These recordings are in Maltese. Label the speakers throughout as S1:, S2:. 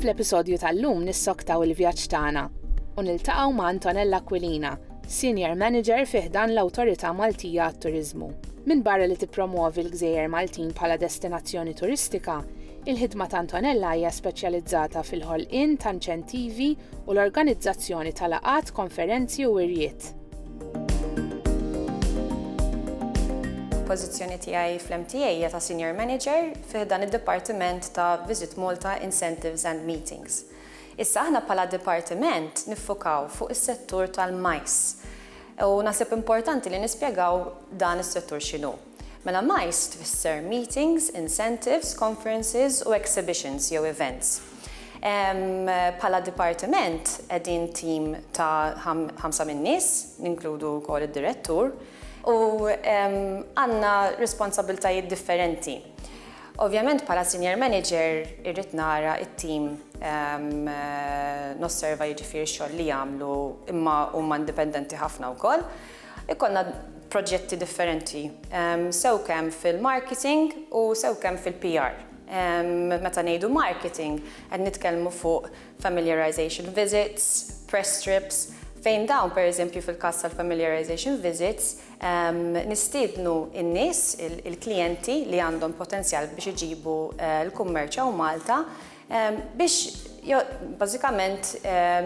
S1: Fl-episodju tal-lum nissoktaw il-vjaġġ tagħna u niltaqgħu ma' Antonella Aquilina, Senior Manager fih dan l-Awtorità Maltija għat-Turiżmu. Minn barra li tippromovi l-Gżejjer Maltin bħala destinazzjoni turistika, il-ħidma ta' Antonella hija speċjalizzata fil-ħolqien ta' inċentivi u l-organizzazzjoni ta' laqgħat, konferenzi u wirjiet.
S2: Pożizzjoni tiegħi fl-MTA hija ta' Senior Manager fih dan id-Dipartiment ta' Visit Malta Incentives and Meetings. Issa aħna bħala dipartiment niffokaw fuq is-settur tal-MICE u naħseb importanti li nispjegaw dan is-settur x'inhu. Mela MICE tfisser Meetings, Incentives, Conferences u Exhibitions jew Events. Bħala dipartiment qegħdin tim ta' 5 min-nies, ninkludu wkoll id-direttur, u għandna responsabiltajiet differenti. Ovvjament bħala Senior Manager irrid nara it-tim nosserva jiġifieri x-xogħol li jagħmlu imma huma indipendenti ħafna wkoll. Ikollna proġetti differenti sew kemm fil-marketing u sew kemm fil-PR. Meta ngħidu marketing qed nitkellmu fuq familiarization visits, press trips, fejn dawn pereżempju fil-każ tal-familiarization visits nistiednu n-nies, il-klijenti li għandhom potenzjal biex iġibu l-kummerċ u Malta biex bażikament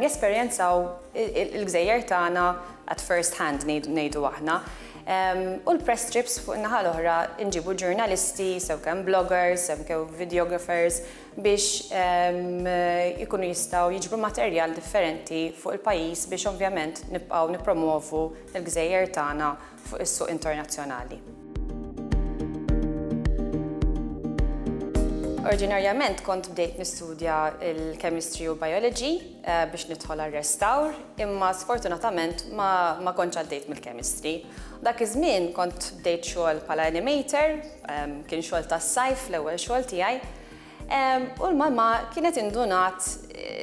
S2: jesperjenzaw il-Gżejjer tagħna at first hand ngħidu aħna. U l-press trips fuq in-naħa l-oħra nġibu ġurnalisti, sew kemm bloggers, sew kemm videographers biex ikunu jistgħu jiġbru materjal differenti fuq il-pajjiż biex ovvjament nibqgħu nippromovu l-Gżejjer tagħna fuq is-suq internazzjonali. Oriġinarjament kont bdejt nistudja il-Chemistry u Biology biex nidħol għar-restawr, imma sfortunatament ma kontx għaddejt mill-Chemistry. Dak iż-żmien kont bdejt xogħol bħala animator, kien xogħol tas-sajf l-ewwel xogħol tiegħi. U l-mamma kienet indunat,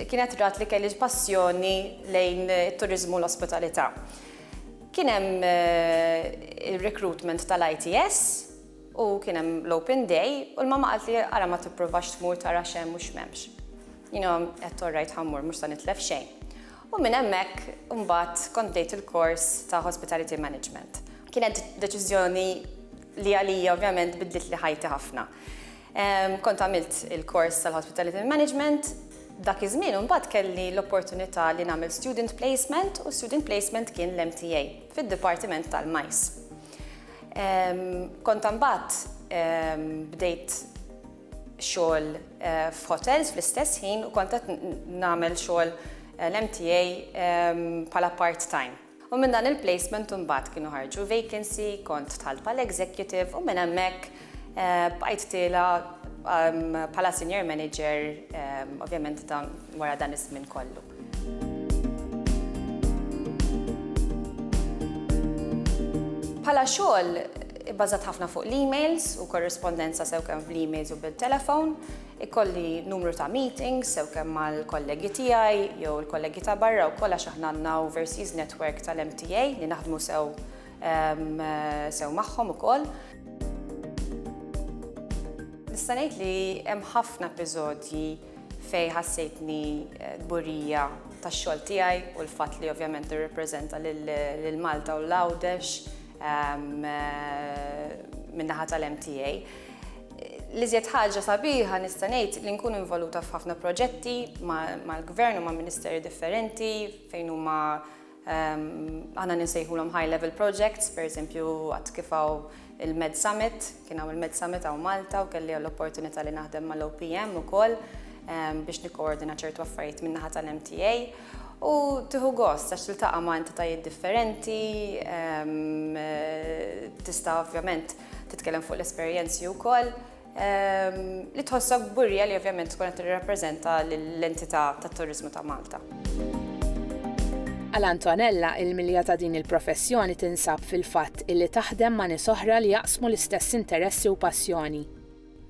S2: kienet rat li kelli passjoni lejn it-turiżmu u l-ospitalità. Kien hemm il-recruitment tal-ITS u kien hemm l-Open Day u l-mamma qalt li ara ma tippruvax tmur tara x'hemm u x'm'hemmx. Qed orrajt ħammur mhux se nitlef xejn. U minn hemmhekk imbagħad kont bdejt il-kors ta' Hospitality Management. Kienet deċiżjoni li għalija ovvjament bidlet li ħajti ħafna. Kont għamilt il-kors tal-Hospitality Management, dak iż-żmien imbagħad kelli l-opportunità li nagħmel student placement u student placement kien l-MTA fid-Dipartiment tal-MICE. Kont imbagħad bdejt xogħol f'hotels fl-istess ħin u kont qed nagħmel xogħol l-MTA bħala part-time. U minn dan il-placement imbagħad kienu ħarġu vacancy, kont tħalt bħala executive u minn hemmhekk bqajt tiela bħala Senior Manager ovvjament wara dan iż-żmien kollu. Bħala xogħol bbażat ħafna fuq l-emails u korrespondenza sew kemm fl-emails u bil-telefon, ikolli numru ta' meetings sew kemm mal-kollegi tiegħi jew l-kollegi ta' barra wkoll għax aħna għandna overseas network tal-MTA li naħdmu sew magħhom ukoll. Nista' ngħid li hemm ħafna episodji fejn ħassejtni gburija tax-xogħol tiegħi u l-fatt li ovvjament nirrappreżenta lil Malta u l-Għawdex min-naħa tal-MTA. L-iżjed ħaġa sabiħa nista' ngħid li nkun involuta f'ħafna proġetti mal-gvern u ma' ministeri differenti fejn huma aħna ninsejħulhom high level projects, pereżempju qatt kif hawn il-Med Summit, kien hawn il-Med Summit hawn Malta u kelli l-opportunità li naħdem mal-OPM ukoll biex nikkoordina ċertu affarijiet min-naħa tal-MTA. U tieħu gost għax tiltaqa' ma' entitajiet differenti, tista' ovvjament titkellem fuq l-esperjenzi wkoll li tħossok burja li ovvjament tkun qed tirrappreżenta l-entità tat-turiżmu ta' Malta.
S1: Għal Antonella il-milja ta' din il-professjoni tinsab fil-fatt illi taħdem ma' nies oħra li jaqsmu l-istess interessi u passjoni.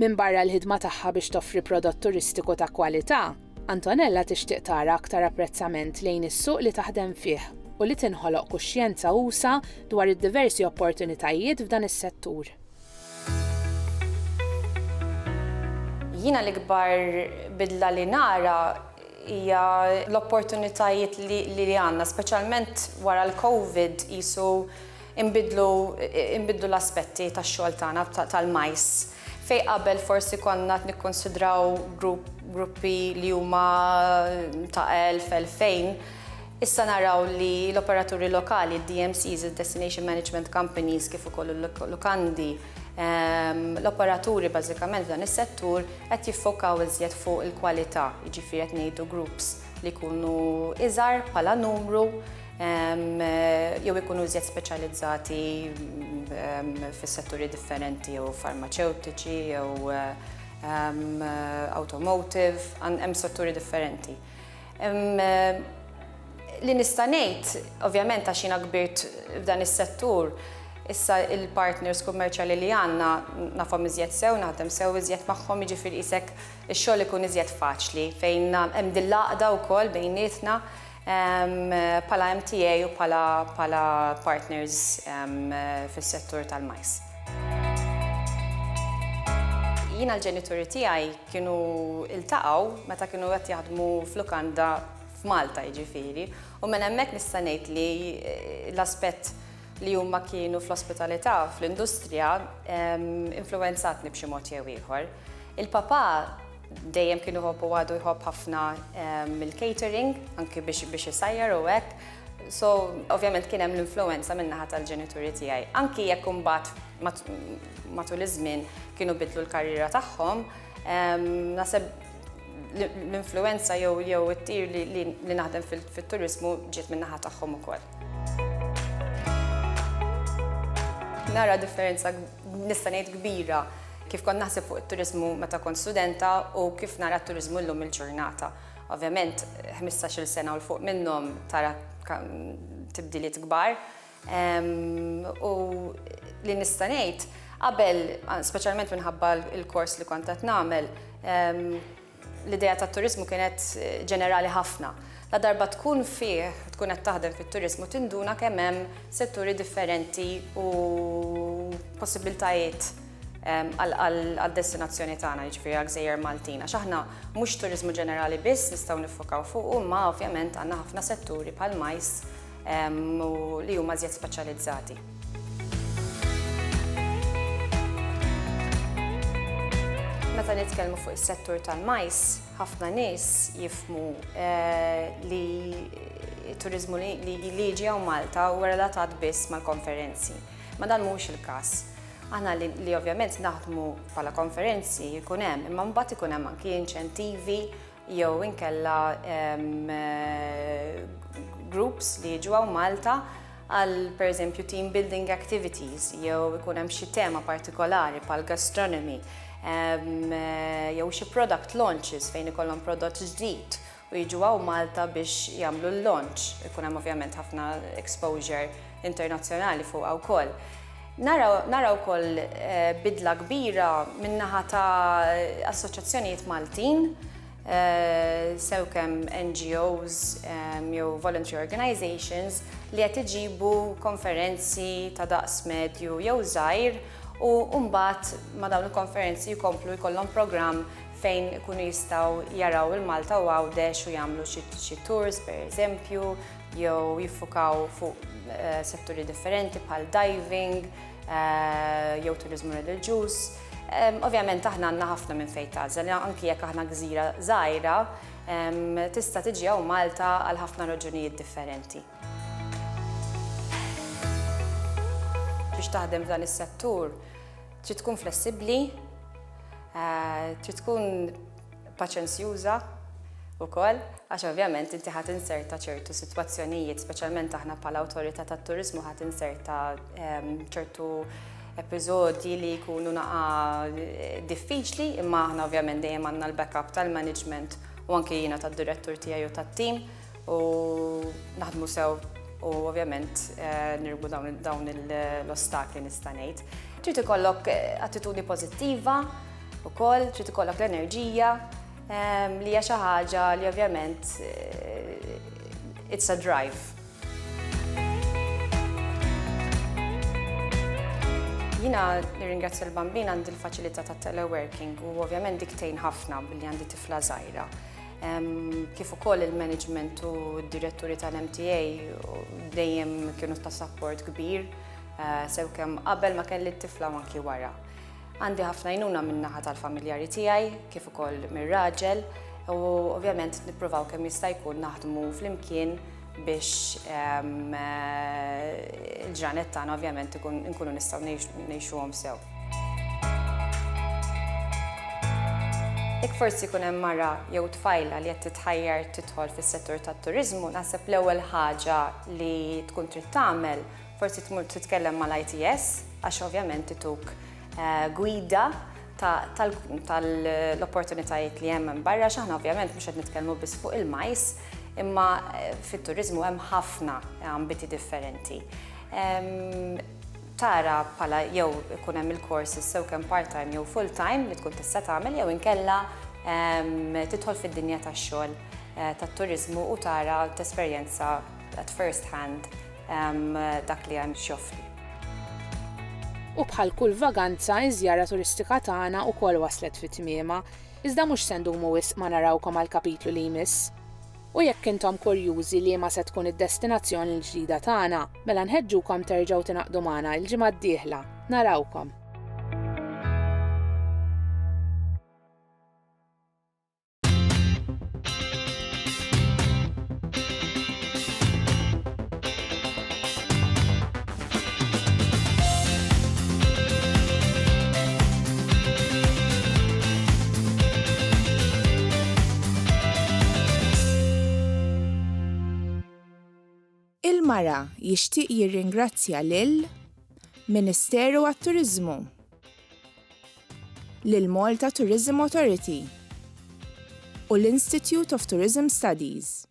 S1: Minn barra l-ħidma tagħha biex toffri prodott turistiku ta' kwalità, Antonella tixtieq tara aktar apprezzament lejn is-suq li taħdem fih u li tinħoloq kuxjenza usa dwar id-diversi opportunitajiet f'dan is-settur.
S2: Jiena l-ikbar bidla li nara hija l-opportunitajiet li għandna, speċjalment wara l-COVID jisu inbidlu l-aspetti tax-xogħol tagħna tal-majs. Fejn qabel forsi konna nikkonsidraw gruppi li huma ta' 1000-2000, issa naraw li l-operaturi lokali, DMCs, Destination Management Companies, kif ukoll l-lokandi, l-operaturi bażikament f'dan is-settur qed jiffokaw iżjed fuq il-kwalità, jiġifieri qed ngħidu groups li jkunu iżgħar bħala numru, jew ikunu iżjed speċjalizzati fis-setturi differenti, jew farmaceutiċi, jew automotive, hemm setturi differenti. Li nista' ngħid, ovvjament għax jiena kbirt f'dan is-settur, issa il-partners kummerċjali li għandna nafhom iżjed sew, naħdem sew iżjed magħhom, jiġifieri qisek ix-xogħol ikun iżjed faċli fejn hemm din l-għaqda wkoll bejnietna bħala MTA u bħala partners fis-settur tal-majs. Jiena l-ġenituri tiegħi kienu iltaqgħu meta kienu qed jaħdmu f'lukanda f'Malta jiġifieri, u minn hemmhekk nista' ngħid li l-aspett li huma kienu fl-ospitalità fl-industrija influwenzatni b'xi mod jew ieħor. Il-papà dejjem kienu għadu jħobb ħafna mill-catering, anke biex isajjar u hekk. So, ovvjament kien hemm l-influenza min-naħa tal-ġenituri tiegħi. Anki jekk imbagħad matul iż-żmien kienu bidlu l-karriera tagħhom, naħseb l-influenza jew it-tir li naħdem fit-turiżmu ġiet min-naħa tagħhom ukoll. Nara differenza nista' ngħid kbira kif kont naħseb fuq it-turiżmu meta kont studenta u kif nara t-turiżmu llum il-ġurnata. Ovvjament 15-il sena u l-fuq minnhom tara tibdiliet kbar. U li nista' ngħid qabel, speċjalment minħabba l-kors li kont qed nagħmel, l-idea tat-turiżmu kienet ġenerali ħafna. La darba tkun fih, tkun qed taħdem fit-turiżmu tinduna kemm hemm setturi differenti u possibiltajiet għal-destinazzjoni tagħna, jiġifieri għall-Gżejjer Maltin. Għax aħna mhux turiżmu ġenerali biss nistgħu niffokaw fuq, imma ovvjament għandna ħafna setturi bħal majs li huma żjed speċjalizzati. Meta nitkellmu fuq is-settur tal-majs, ħafna nies jifhmu li t-turiżmu li jiġi hawn Malta huwa relatat biss mal-konferenzi. Ma dan mhux il-każ. Aħna li ovvjament naħdmu bħala konferenzi jkun hemm, imma mbagħad ikun hemm anki inċentivi jew inkella groups li jiġu hawn Malta għal pereżempju team building activities jew ikun hemm xi tema partikolari bħal gastronomy jew xi product launches fejn ikollhom prodott ġdid u jiġu hawn Malta biex jagħmlu l-launch. Ikun hemm ovvjament ħafna exposure internazzjonali fuqha wkoll. Nara wkoll bidla kbira min-naħa ta' assoċjazzjonijiet Maltin, sew kemm NGOs jew voluntary organizations li qed iġibu konferenzi ta' daqs medju jew żgħir u mbagħad ma' dawn il-konferenzi jkomplu jkollhom programm fejn ikunu jistgħu jaraw il-Malta u Għawdex u jagħmlu xi tours pereżempju jew jiffukaw fuq setturi differenti bħal diving jew turiżmu reliġjuż. Ovvjament aħna għandna ħafna minn fejn tagħżel, anki jekk aħna gżira żgħira tista' tiġi hawn Malta għal ħafna raġunijiet differenti. Biex taħdem f'dan is-settur trid tkun flessibbli, trid tkun paċenzjuża ukoll, għax ovvjament inti ħadd inserta ċertu sitwazzjonijiet, speċjalment aħna bħala awtorità tat-turiżmu ħadd inserta ċertu episodji li jkunu naqa' diffiċli, imma aħna ovvjament dejjem għandna l-backup tal-management u anke jiena tad-direttur tiegħi u tat-tim u naħdmu sew u ovvjament nirbu dawn l-ostakli nista' ngħid. Trid ikollok attitudni pożittiva ukoll, trid ikollok l-enerġija li hija xi ħaġa li ovvjament it's a drive. Jiena nirringrazzja l-bambin għandi l-faċilità ta' teleworking u ovvjament diktejn ħafna billi għandi tifla żgħira. Kif ukoll il-management u d-diretturi tal-MTA dejjem kienu ta' support kbir, sew kemm qabel ma kelli t-tifla u anki wara. Għandi ħafna għajnuna min-naħa tal-familjari tiegħi, kif ukoll mir-raġel, u ovvjament nippruvaw kemm jista' jkun naħdmu flimkien biex il-ġranet tagħna ovvjament nkunu nistgħu ngħixuhom sew. Jekk forsi jkun hemm mara jew tfajla li qed titħajjar tidħol fis-settur tat-turiżmu, naħseb l-ewwel ħaġa li tkun trid tagħmel forsi tmur titkellem mal-ITS għax ovvjament ituk gwida tal-opportunitajiet li hemm barra x'aħna ovvjament mhux qed nitkellmu biss fuq il-majs, imma fit-turiżmu hemm ħafna ambiti differenti. Tara bħala jew ikun hemm il-courses sew kemm part-time jew full-time li tkun tista' tagħmel jew inkella tidħol fid-dinja tax-xogħol tat-turiżmu u tara tesperjenza at first hand dak li hemm x'joffri.
S1: U bħal kull vaganza, iż-żjara turistika tagħna wkoll waslet fit-tmiema, iżda mhux se ndumu wisq ma narawkom għall-kapitlu li jmiss. U jekk intom kurjużi li ma se tkun id-destinazzjoni l-ġdida tagħna, mela nħeġġukom terġgħu tinaqdu magħna l-ġimgħa d-dieħla. Narawkom!
S3: Il-mara jixtieq jirringrazzja lil Ministeru għat-Turiżmu, lil Malta Tourism Authority u l-Institute of Tourism Studies.